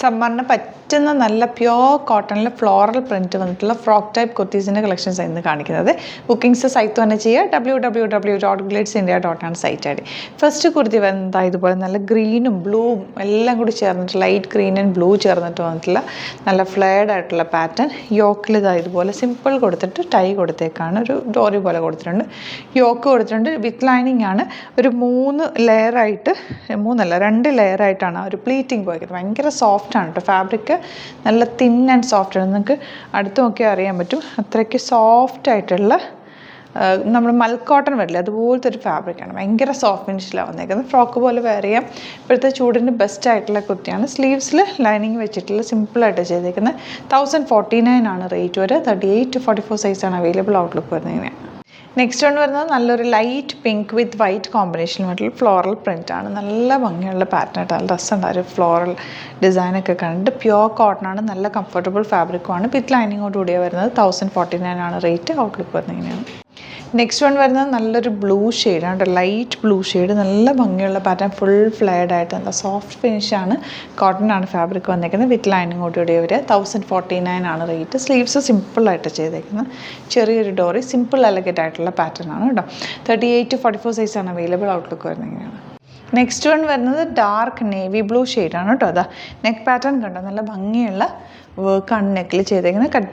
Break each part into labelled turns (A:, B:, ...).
A: സമ്മറിന് പറ്റുന്ന നല്ല പ്യോർ കോട്ടണിൽ ഫ്ലോറൽ പ്രിൻറ്റ് വന്നിട്ടുള്ള ഫ്രോക്ക് ടൈപ്പ് കുർത്തീസിൻ്റെ കളക്ഷൻസ് ഇന്ന് കാണിക്കുന്നത്. ബുക്കിംഗ്സ് സൈറ്റ് തന്നെ ചെയ്യുക. www.glitzindia.com site ID. First kurti വന്നത് ഇതുപോലെ നല്ല ഗ്രീനും ബ്ലൂവും എല്ലാം കൂടി ചേർന്നിട്ട് ലൈറ്റ് ഗ്രീൻ ആൻഡ് ബ്ലൂ ചേർന്നിട്ട് വന്നിട്ടുള്ള നല്ല ഫ്ലെയർഡ് ആയിട്ടുള്ള പാറ്റേൺ. യോക്കിൽ ഇതുപോലെ സിമ്പിൾ കൊടുത്തിട്ട് ടൈ കൊടുത്തേക്കാണ്, ഒരു ഡോറി പോലെ കൊടുത്തിട്ടുണ്ട്. യോക്ക് കൊടുത്തിട്ടുണ്ട്, വിത്ത് ലൈനിങ് ആണ്. ഒരു 2 ലെയറായിട്ടാണ് ഒരു പ്ലീറ്റിംഗ് പോയിരിക്കുന്നത്. ഭയങ്കര സോഫ്റ്റാണ് കേട്ടോ ഫാബ്രിക്, നല്ല തിൻ ആൻഡ് സോഫ്റ്റ് ആണ്. നിങ്ങൾക്ക് അടുത്ത് നോക്കിയാൽ അറിയാൻ പറ്റും അത്രയ്ക്ക് സോഫ്റ്റ് ആയിട്ടുള്ള നമ്മൾ മൽക്കോട്ടൺ വരില്ല അതുപോലത്തെ ഒരു ഫാബ്രിക്കാണ്. ഭയങ്കര സോഫ്റ്റ് ഫിനിഷിലാണ് വന്നേക്കുന്നത്. ഫ്രോക്ക് പോലെ വെയർ ചെയ്യാം. ഇപ്പോഴത്തെ ചൂടിന് ബെസ്റ്റ് ആയിട്ടുള്ള കുർത്തിയാണ്. സ്ലീവ്സിൽ ലൈനിങ് വെച്ചിട്ടുള്ള സിമ്പിളായിട്ട് ചെയ്തേക്കുന്നത്. 1049 ആണ് റേറ്റ് വരെ. 38 to 44 സൈസാണ് അവൈലബിൾ. ഔട്ട്ലുക്ക് വരുന്നത്. നെക്സ്റ്റ് വൺ വരുന്നത് നല്ലൊരു ലൈറ്റ് പിങ്ക് വിത്ത് വൈറ്റ് കോമ്പിനേഷൻ ആയിട്ടുള്ള ഫ്ലോറൽ പ്രിൻ്റ് ആണ്. നല്ല ഭംഗിയുള്ള പാറ്റേൺ ആയിട്ട് നല്ല രസമുണ്ട്. ഒരു ഫ്ലോറൽ ഡിസൈനൊക്കെ കണ്ടിട്ട് പ്യോർ കോട്ടൺ ആണ്. നല്ല കംഫർട്ടബിൾ ഫാബ്രിക്കുമാണ്. വിത്ത് ലൈനിങ്ങോട് കൂടിയാണ് വരുന്നത്. 1049 ആണ് റേറ്റ്. ഔട്ട്ലുക്ക് വരുന്നത് ഇങ്ങനെയാണ്. നെക്സ്റ്റ് വൺ വരുന്നത് നല്ലൊരു ബ്ലൂ ഷെയ്ഡാണ്, ലൈറ്റ് ബ്ലൂ ഷെയ്ഡ്. നല്ല ഭംഗിയുള്ള പാറ്റേൺ, ഫുൾ ഫ്ലെയർഡ് ആയിട്ട് നല്ല സോഫ്റ്റ് ഫിനിഷാണ്. കോട്ടൺ ആണ് ഫാബ്രിക് വന്നേക്കുന്നത്. വിത്ത് ലൈനിങ്ങോട് കൂടി വരിക. 1049 ആണ് റേറ്റ്. സ്ലീവ്സ് സിമ്പിളായിട്ട് ചെയ്തേക്കുന്നത്. ചെറിയൊരു ഡോറി, സിമ്പിൾ എലഗൻ്റ് ആയിട്ടുള്ള പാറ്റേൺ ആണ് കേട്ടോ. 38 to 44 സൈസാണ് അവൈലബിൾ. ഔട്ട്ലുക്ക് വരുന്നത് ഇങ്ങനെയാണ്. നെക്സ്റ്റ് വൺ വരുന്നത് ഡാർക്ക് നേവി ബ്ലൂ ഷെയ്ഡാണ് കേട്ടോ. അതാ നെക്ക് പാറ്റേൺ കണ്ടോ, നല്ല ഭംഗിയുള്ള വർക്കാണ് നെക്കിൽ ചെയ്തേക്കുന്നത്. കട്ട്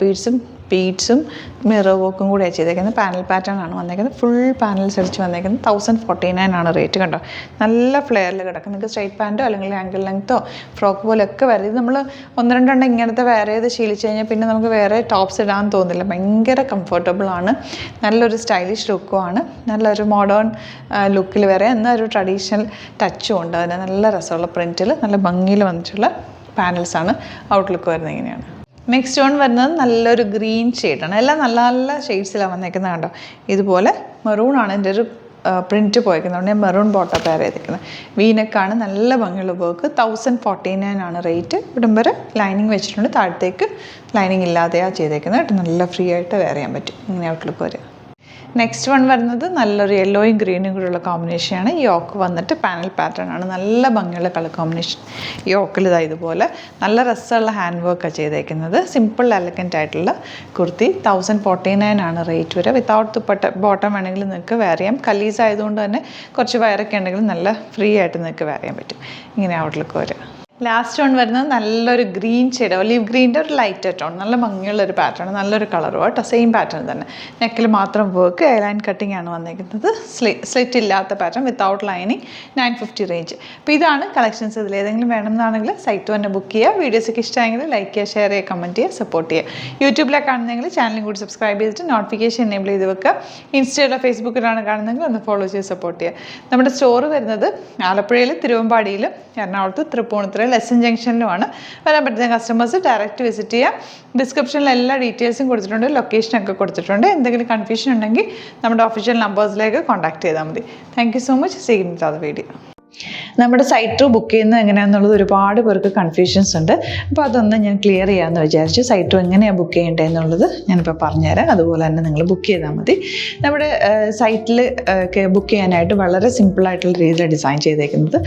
A: ബീഡ്സും മിറർ വർക്കും കൂടിയാണ് ചെയ്തേക്കുന്നത്. പാനൽ പാറ്റേൺ ആണ് വന്നേക്കുന്നത്. ഫുൾ പാനൽസ് അടിച്ച് വന്നേക്കുന്നത്. 1049 ആണ് റേറ്റ്. കണ്ടോ നല്ല ഫ്ലെയറിൽ കിടക്കും. നിങ്ങൾക്ക് സ്ട്രൈറ്റ് പാൻറ്റോ അല്ലെങ്കിൽ ആങ്കിൾ ലെങ്ത്തോ ഫ്രോക്ക് പോലെയൊക്കെ വരും. ഇത് നമ്മൾ 1-2 ഇങ്ങനത്തെ വേറെ ചെയ്ത് ശീലിച്ച് കഴിഞ്ഞാൽ പിന്നെ നമുക്ക് വേറെ ടോപ്സ് ഇടാൻ തോന്നില്ല. ഭയങ്കര കംഫർട്ടബിൾ ആണ്. നല്ലൊരു സ്റ്റൈലിഷ് ലുക്കും ആണ്. നല്ലൊരു മോഡേൺ ലുക്കിൽ വരെ എന്നൊരു ട്രഡീഷണൽ ടച്ചും ഉണ്ട്. അതിന് നല്ല രസമുള്ള പ്രിൻറ്റിൽ നല്ല ഭംഗിയിൽ വന്നിട്ടുള്ള പാനൽസാണ്. ഔട്ട്ലുക്ക് വരുന്നത് ഇങ്ങനെയാണ്. നെക്സ്റ്റ് വൺ വരുന്നത് നല്ലൊരു ഗ്രീൻ ഷെയ്ഡാണ്. എല്ലാം നല്ല നല്ല ഷെയ്ഡ്സിലാണ് വന്നേക്കുന്നത് കണ്ടോ. ഇതുപോലെ മെറൂൺ ആണ് എൻ്റെ ഒരു പ്രിൻറ്റ് പോയിരിക്കുന്നത്. ഞാൻ മെറൂൺ ബോട്ടം പെയർ ചെയ്തിരിക്കുന്നത്. വീനക്കാണ്. നല്ല ഭംഗിയുള്ള വർക്ക്. 1049 ആണ് റേറ്റ്. ഇവിടം വരെ ലൈനിങ് വെച്ചിട്ടുണ്ട്. താഴത്തേക്ക് ലൈനിങ് ഇല്ലാതെയാണ് ചെയ്തേക്കുന്നത് കേട്ടോ. നല്ല ഫ്രീ ആയിട്ട് വെയർ ചെയ്യാൻ പറ്റും. ഇങ്ങനെ ഔട്ട്ലുക്ക് വരിക. നെക്സ്റ്റ് വൺ വരുന്നത് നല്ലൊരു യെല്ലോയും ഗ്രീനും കൂടെയുള്ള കോമ്പിനേഷനാണ്. യോക്ക് വന്നിട്ട് പാനൽ പാറ്റേൺ ആണ്. നല്ല ഭംഗിയുള്ള കളർ കോമ്പിനേഷൻ. യോക്കിൽ ഇതുപോലെ നല്ല രസമുള്ള ഹാൻഡ് വർക്കാണ് ചെയ്തേക്കുന്നത്. സിമ്പിൾ എലഗൻ്റ് ആയിട്ടുള്ള കുർത്തി. 1049 ആണ് റേറ്റ് വരെ. വിത്തൗട്ട് ദുപ്പട്ട ബോട്ടം വേണമെങ്കിൽ നിങ്ങൾക്ക് വെയർ ചെയ്യാം. കലീസ് ആയതുകൊണ്ട് തന്നെ കുറച്ച് വയറൊക്കെ ഉണ്ടെങ്കിൽ നല്ല ഫ്രീ ആയിട്ട് നിങ്ങൾക്ക് വെയർ ചെയ്യാൻ പറ്റും. ഇങ്ങനെ ഔട്ട്ലുക്ക് വരിക. ലാസ്റ്റ് ടോൺ വരുന്നത് നല്ലൊരു ഗ്രീൻ ഷെയ്ഡ്, ഒലീവ് ഗ്രീൻ്റെ ഒരു ലൈറ്റ് ടോൺ. നല്ല ഭംഗിയുള്ളൊരു പാറ്റേൺ, നല്ലൊരു കളറും കേട്ടോ. സെയിം പാറ്റേൺ തന്നെ. നെക്കിൽ മാത്രം വർക്ക്. ലൈൻ കട്ടിംഗ് ആണ് വന്നിരിക്കുന്നത്. സ്ലിറ്റ് ഇല്ലാത്ത പാറ്റേൺ വിത്തൗട്ട് ലൈനിങ്. 950 റേഞ്ച്. അപ്പോൾ ഇതാണ് കളക്ഷൻസ്. ഇതിൽ ഏതെങ്കിലും വേണമെന്നാണെങ്കിൽ സൈറ്റ് തന്നെ ബുക്ക് ചെയ്യുക. വീഡിയോസൊക്കെ ഇഷ്ടമായെങ്കിൽ ലൈക്ക് ചെയ്യുക, ഷെയർ ചെയ്യുക, കമൻറ്റ് ചെയ്യുക, സപ്പോർട്ട് ചെയ്യുക. യൂട്യൂബിലാണ് കാണുന്നതെങ്കിൽ ചാനലും കൂടി സബ്സ്ക്രൈബ് ചെയ്തിട്ട് നോട്ടിഫിക്കേഷൻ എനേബിൾ ചെയ്ത് വെക്കുക. ഇൻസ്റ്റയിലോ ഫേസ്ബുക്കിലാണ് കാണുന്നതെങ്കിൽ ഒന്ന് ഫോളോ ചെയ്ത് സപ്പോർട്ട് ചെയ്യുക. നമ്മുടെ സ്റ്റോർ വരുന്നത് ആലപ്പുഴയിൽ, തിരുവമ്പാടിയിൽ, എറണാകുളത്ത്, തൃപ്പൂണിത്തുറ, ലെസൺ ജംഗ്ഷനിലുമാണ്. വരാൻ പറ്റുന്ന കസ്റ്റമേഴ്സ് ഡയറക്റ്റ് വിസിറ്റ് ചെയ്യാം. ഡിസ്ക്രിപ്ഷനിൽ എല്ലാ ഡീറ്റെയിൽസും കൊടുത്തിട്ടുണ്ട്, ലൊക്കേഷനൊക്കെ കൊടുത്തിട്ടുണ്ട്. എന്തെങ്കിലും കൺഫ്യൂഷൻ ഉണ്ടെങ്കിൽ നമ്മുടെ ഒഫീഷ്യൽ നമ്പേഴ്സിലേക്ക് കോൺടാക്ട് ചെയ്താൽ മതി. Thank you so much. See you in the video. നമ്മുടെ സൈറ്റ് ത്രൂ ബുക്ക് ചെയ്യുന്നത് എങ്ങനെയാണെന്നുള്ളത് ഒരുപാട് പേർക്ക് കൺഫ്യൂഷൻസ് ഉണ്ട്. അപ്പോൾ അതൊന്ന് ഞാൻ ക്ലിയർ ചെയ്യാമെന്ന് വിചാരിച്ചു. സൈറ്റ് ത്രൂ എങ്ങനെയാണ് ബുക്ക് ചെയ്യേണ്ടത് എന്നുള്ളത് ഞാനിപ്പോൾ പറഞ്ഞുതരാം. അതുപോലെ തന്നെ നിങ്ങൾ ബുക്ക് ചെയ്താൽ മതി. നമ്മുടെ സൈറ്റിൽ ബുക്ക് ചെയ്യാനായിട്ട് വളരെ സിമ്പിളായിട്ടുള്ള രീതിയിൽ ഡിസൈൻ ചെയ്തേക്കുന്നത്.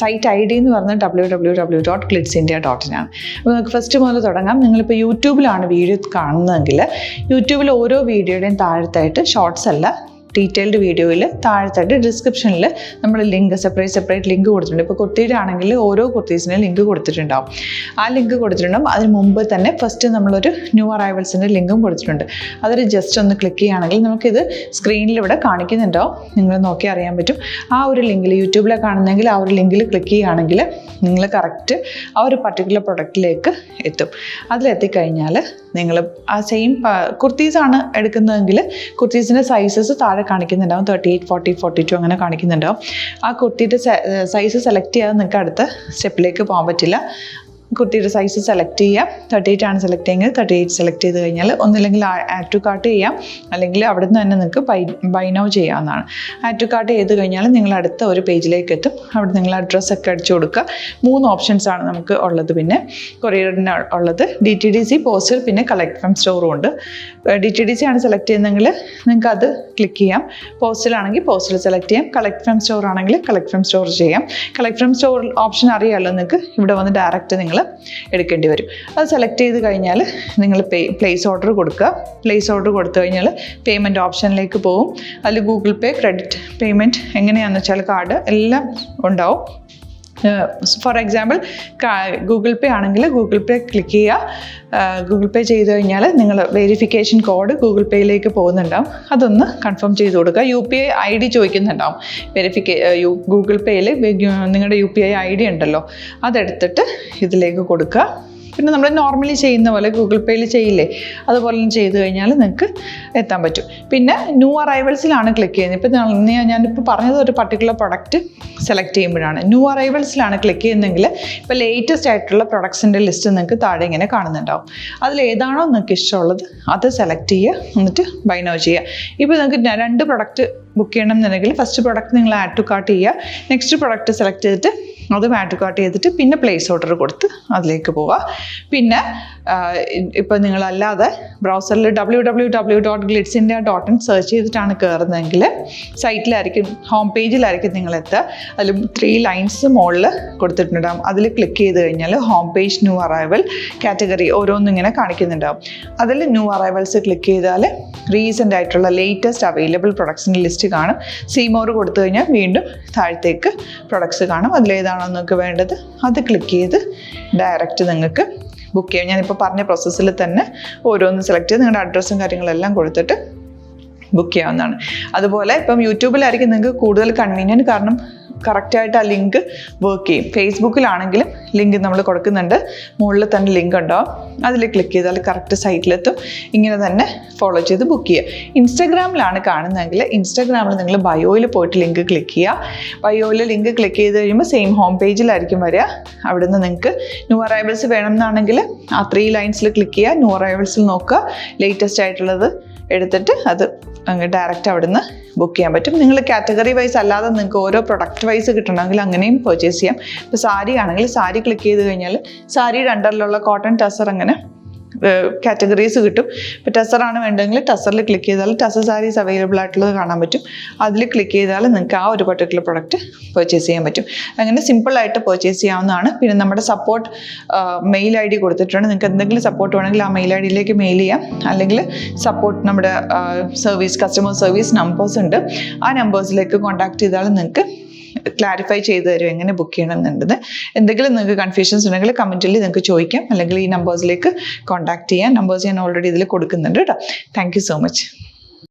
A: സൈറ്റ് ഐ ഡി എന്ന് പറഞ്ഞാൽ www.glitzindia.in ആണ്. അപ്പോൾ നമുക്ക് ഫസ്റ്റ് മുതൽ തുടങ്ങാം. നിങ്ങളിപ്പോൾ യൂട്യൂബിലാണ് വീഡിയോ കാണുന്നതെങ്കിൽ യൂട്യൂബിൽ ഓരോ വീഡിയോയുടെയും താഴത്തായിട്ട് ഷോർട്സ് അല്ല, ഡീറ്റെയിൽഡ് വീഡിയോയിൽ താഴത്തായിട്ട് ഡിസ്ക്രിപ്ഷനിൽ നമ്മൾ ലിങ്ക് സെപ്പറേറ്റ് ലിങ്ക് കൊടുത്തിട്ടുണ്ട്. ഇപ്പോൾ കുർത്തിയുടെ ആണെങ്കിൽ ഓരോ കുർത്തീസിനും ലിങ്ക് കൊടുത്തിട്ടുണ്ടാവും. ആ ലിങ്ക് കൊടുത്തിട്ടുണ്ടാവും. അതിന് മുമ്പ് തന്നെ ഫസ്റ്റ് നമ്മളൊരു ന്യൂ അറൈവൽസിൻ്റെ ലിങ്കും കൊടുത്തിട്ടുണ്ട്. അതിൽ ജസ്റ്റ് ഒന്ന് ക്ലിക്ക് ചെയ്യുകയാണെങ്കിൽ നമുക്കിത് സ്ക്രീനിൽ ഇവിടെ കാണിക്കുന്നുണ്ടാവും. നിങ്ങൾ നോക്കി അറിയാൻ പറ്റും. ആ ഒരു ലിങ്കിൽ യൂട്യൂബിലാണ് കാണുന്നതെങ്കിൽ ആ ഒരു ലിങ്കിൽ ക്ലിക്ക് ചെയ്യുകയാണെങ്കിൽ നിങ്ങൾ കറക്റ്റ് ആ ഒരു പർട്ടിക്കുലർ പ്രൊഡക്റ്റിലേക്ക് എത്തും. അതിലെത്തിക്കഴിഞ്ഞാൽ നിങ്ങൾ ആ സെയിം കുർത്തീസാണ് എടുക്കുന്നതെങ്കിൽ കുർത്തീസിൻ്റെ സൈസസ് താഴെ കാണിക്കുന്നുണ്ടാവും. 38, 40, 42 അങ്ങനെ കാണിക്കുന്നുണ്ടാവും. ആ കുർത്തിയുടെ സൈസ് സെലക്ട് ചെയ്യാതെ നിങ്ങൾക്ക് അടുത്ത സ്റ്റെപ്പിലേക്ക് പോകാൻ പറ്റില്ല. കുർത്തിയുടെ സൈസ് സെലക്ട് ചെയ്യാം. 38 ആണ് സെലക്ട് ചെയ്യുന്നത്. 38 സെലക്ട് ചെയ്ത് കഴിഞ്ഞാൽ ഒന്നില്ലെങ്കിൽ ആഡ് ടു കാർട്ട് ചെയ്യാം, അല്ലെങ്കിൽ അവിടെ നിന്ന് തന്നെ നിങ്ങൾക്ക് ബൈ നൗ ചെയ്യാവുന്നതാണ്. ആഡ് ടു കാർട്ട് ചെയ്ത് കഴിഞ്ഞാൽ നിങ്ങൾ അടുത്ത ഒരു പേജിലേക്ക് എത്തും. അവിടെ നിങ്ങൾ അഡ്രസ്സൊക്കെ അടിച്ചു കൊടുക്കുക. 3 ഓപ്ഷൻസാണ് നമുക്ക് ഉള്ളത്. പിന്നെ കൊറിയറിന് ഉള്ളത് DTDC, പോസ്റ്റൽ, പിന്നെ കളക്ട് ഫ്രം സ്റ്റോറും ഉണ്ട്. DTDC ആണ് സെലക്ട് ചെയ്യുന്നതെങ്കിൽ നിങ്ങൾക്ക് അത് ക്ലിക്ക് ചെയ്യാം. പോസ്റ്റലാണെങ്കിൽ പോസ്റ്റൽ സെലക്ട് ചെയ്യാം. കളക്ട് ഫ്രം സ്റ്റോർ ആണെങ്കിൽ കളക്ട് ഫ്രം സ്റ്റോർ ചെയ്യാം. കളക്ട് ഫ്രം സ്റ്റോർ ഓപ്ഷൻ അറിയാമല്ലോ നിങ്ങൾക്ക്. ഇവിടെ വന്ന് ഡയറക്റ്റ് നിങ്ങൾ എടുക്കേണ്ടി വരും. അത് സെലക്ട് ചെയ്ത് കഴിഞ്ഞാൽ നിങ്ങൾ പ്ലേസ് ഓർഡർ കൊടുക്കുക. പ്ലേസ് ഓർഡർ കൊടുത്തു കഴിഞ്ഞാൽ പേയ്മെൻറ്റ് ഓപ്ഷനിലേക്ക് പോകും. അതിൽ ഗൂഗിൾ പേ, ക്രെഡിറ്റ് പേയ്മെൻറ്റ് എങ്ങനെയാണെന്ന് വെച്ചാൽ കാർഡ് എല്ലാം ഉണ്ടാവും. ഫോർ എക്സാമ്പിൾ ഗൂഗിൾ പേ ആണെങ്കിൽ ഗൂഗിൾ പേ ക്ലിക്ക് ചെയ്യുക. ഗൂഗിൾ പേ ചെയ്ത് കഴിഞ്ഞാൽ നിങ്ങൾ വെരിഫിക്കേഷൻ കോഡ് ഗൂഗിൾ പേയിലേക്ക് പോകുന്നുണ്ടാവും. അതൊന്ന് കൺഫേം ചെയ്ത് കൊടുക്കുക. UPI ID ചോദിക്കുന്നുണ്ടാവും. ഗൂഗിൾ പേയിൽ നിങ്ങളുടെ UPI ID ഉണ്ടല്ലോ, അതെടുത്തിട്ട് ഇതിലേക്ക് കൊടുക്കുക. പിന്നെ നമ്മൾ നോർമലി ചെയ്യുന്ന പോലെ ഗൂഗിൾ പേയിൽ ചെയ്യില്ലേ, അതുപോലെ ചെയ്ത് കഴിഞ്ഞാൽ നിങ്ങൾക്ക് എത്താൻ പറ്റും. പിന്നെ ന്യൂ അറൈവൽസിലാണ് ക്ലിക്ക് ചെയ്യുന്നത്. ഇപ്പം ഞാനിപ്പോൾ പറഞ്ഞത് ഒരു പർട്ടിക്കുലർ പ്രൊഡക്റ്റ് സെലക്ട് ചെയ്യുമ്പോഴാണ്. ന്യൂ അറൈവൽസിലാണ് ക്ലിക്ക് ചെയ്യുന്നതെങ്കിൽ ഇപ്പോൾ ലേറ്റസ്റ്റ് ആയിട്ടുള്ള പ്രൊഡക്ട്സിൻ്റെ ലിസ്റ്റ് നിങ്ങൾക്ക് താഴെ ഇങ്ങനെ കാണുന്നുണ്ടാവും. അതിലേതാണോ നിങ്ങൾക്ക് ഇഷ്ടമുള്ളത് അത് സെലക്ട് ചെയ്യുക, എന്നിട്ട് ബൈ നൗ ചെയ്യുക. ഇപ്പോൾ നിങ്ങൾക്ക് 2 പ്രൊഡക്റ്റ് ബുക്ക് ചെയ്യണം എന്നുണ്ടെങ്കിൽ ഫസ്റ്റ് പ്രൊഡക്റ്റ് നിങ്ങൾ ആഡ് ടു കാർട്ട് ചെയ്യുക. നെക്സ്റ്റ് പ്രൊഡക്റ്റ് സെലക്ട് ചെയ്തിട്ട് അതും ആഡ് ടു കാർട്ട് ചെയ്തിട്ട് പിന്നെ പ്ലേസ് ഓർഡർ കൊടുത്ത് അതിലേക്ക് പോവുക. പിന്നെ ഇപ്പോൾ നിങ്ങളല്ലാതെ ബ്രൗസറിൽ www.glitzindia.in സെർച്ച് ചെയ്തിട്ടാണ് കയറുന്നതെങ്കിൽ സൈറ്റിലായിരിക്കും, ഹോം പേജിലായിരിക്കും നിങ്ങളെത്തുക. അതിൽ 3 ലൈൻസ് മുകളിൽ കൊടുത്തിട്ടുണ്ടാകും. അതിൽ ക്ലിക്ക് ചെയ്ത് കഴിഞ്ഞാൽ home page, new arrival, category ഓരോന്നിങ്ങനെ കാണിക്കുന്നുണ്ടാകും. അതിൽ ന്യൂ അറൈവൽസ് ക്ലിക്ക് ചെയ്താൽ റീസെൻ്റ് ആയിട്ടുള്ള ലേറ്റസ്റ്റ് അവൈലബിൾ പ്രൊഡക്ട്സിൻ്റെ ലിസ്റ്റ് കാണും. സീമോർ കൊടുത്തു കഴിഞ്ഞാൽ വീണ്ടും താഴത്തേക്ക് പ്രൊഡക്ട്സ് കാണും. അതിലേതാണോ നിങ്ങൾക്ക് വേണ്ടത് അത് ക്ലിക്ക് ചെയ്ത് ഡയറക്റ്റ് നിങ്ങൾക്ക് ബുക്ക് ചെയ്യാം. ഞാനിപ്പോൾ പറഞ്ഞ പ്രോസസ്സിൽ തന്നെ ഓരോന്ന് സെലക്ട് ചെയ്ത് നിങ്ങളുടെ അഡ്രസ്സും കാര്യങ്ങളെല്ലാം കൊടുത്തിട്ട് ബുക്ക് ചെയ്യാവുന്നതാണ്. അതുപോലെ ഇപ്പം യൂട്യൂബിലായിരിക്കും നിങ്ങൾക്ക് കൂടുതൽ കൺവീനിയൻറ്റ്, കാരണം കറക്റ്റായിട്ട് ആ ലിങ്ക് വർക്ക് ചെയ്യും. ഫേസ്ബുക്കിലാണെങ്കിലും ലിങ്ക് നമ്മൾ കൊടുക്കുന്നുണ്ട്, മുകളിൽ തന്നെ ലിങ്ക് ഉണ്ടാവും. അതിൽ ക്ലിക്ക് ചെയ്താൽ കറക്റ്റ് സൈറ്റിലെത്തും. ഇങ്ങനെ തന്നെ ഫോളോ ചെയ്ത് ബുക്ക് ചെയ്യുക. ഇൻസ്റ്റാഗ്രാമിലാണ് കാണുന്നതെങ്കിൽ ഇൻസ്റ്റാഗ്രാമിൽ നിങ്ങൾ ബയോയിൽ പോയിട്ട് ലിങ്ക് ക്ലിക്ക് ചെയ്യുക. ബയോയിൽ ലിങ്ക് ക്ലിക്ക് ചെയ്ത് കഴിയുമ്പോൾ സെയിം ഹോം പേജിലായിരിക്കും വരിക. അവിടെ നിന്ന് നിങ്ങൾക്ക് ന്യൂ അറൈവൽസ് വേണമെന്നാണെങ്കിൽ ആ 3 ലൈൻസിൽ ക്ലിക്ക് ചെയ്യുക. ന്യൂ അറൈവൽസിൽ നോക്കുക, ലേറ്റസ്റ്റ് ആയിട്ടുള്ളത് എടുത്തിട്ട് അത് അങ്ങ് ഡയറക്റ്റ് അവിടെ നിന്ന് ബുക്ക് ചെയ്യാൻ പറ്റും. നിങ്ങൾ കാറ്റഗറി വൈസ് അല്ലാതെ നിങ്ങൾക്ക് ഓരോ പ്രൊഡക്റ്റ് വൈസ് കിട്ടണമെങ്കിൽ അങ്ങനെയും പർച്ചേസ് ചെയ്യാം. ഇപ്പോൾ സാരി ആണെങ്കിൽ സാരി ക്ലിക്ക് ചെയ്ത് കഴിഞ്ഞാൽ സാരിയുടെ അണ്ടറിലുള്ള കോട്ടൺ, ടസർ അങ്ങനെ കാറ്റഗറീസ് കിട്ടും. ഇപ്പോൾ ടസറാണ് വേണ്ടതെങ്കിൽ ടസറിൽ ക്ലിക്ക് ചെയ്താൽ ടസർ സാരീസ് അവൈലബിൾ ആയിട്ടുള്ളത് കാണാൻ പറ്റും. അതിൽ ക്ലിക്ക് ചെയ്താൽ നിങ്ങൾക്ക് ആ ഒരു പർട്ടിക്കുലർ പ്രൊഡക്റ്റ് പർച്ചേസ് ചെയ്യാൻ പറ്റും. അങ്ങനെ സിമ്പിളായിട്ട് പർച്ചേസ് ചെയ്യാവുന്നതാണ്. പിന്നെ നമ്മുടെ സപ്പോർട്ട് മെയിൽ ID കൊടുത്തിട്ടുണ്ട്. നിങ്ങൾക്ക് എന്തെങ്കിലും സപ്പോർട്ട് വേണമെങ്കിൽ ആ മെയിൽ IDയിലേക്ക് മെയിൽ ചെയ്യാം. അല്ലെങ്കിൽ സപ്പോർട്ട് നമ്മുടെ കസ്റ്റമർ സർവീസ് നമ്പേഴ്സ് ഉണ്ട്. ആ നമ്പേഴ്സിലേക്ക് കോൺടാക്ട് ചെയ്താൽ നിങ്ങൾക്ക് ക്ലാരിഫൈ ചെയ്ത് തരും എങ്ങനെ ബുക്ക് ചെയ്യണം എന്നുള്ളത്. എന്തെങ്കിലും നിങ്ങൾക്ക് കൺഫ്യൂഷൻസ് ഉണ്ടെങ്കിൽ കമൻറ്റിൽ നിങ്ങൾക്ക് ചോദിക്കാം, അല്ലെങ്കിൽ ഈ നമ്പേഴ്സിലേക്ക് കോൺടാക്ട് ചെയ്യാം. നമ്പേഴ്സ് ഞാൻ ഓൾറെഡി ഇതിൽ കൊടുക്കുന്നുണ്ട് കേട്ടോ. Thank you so much.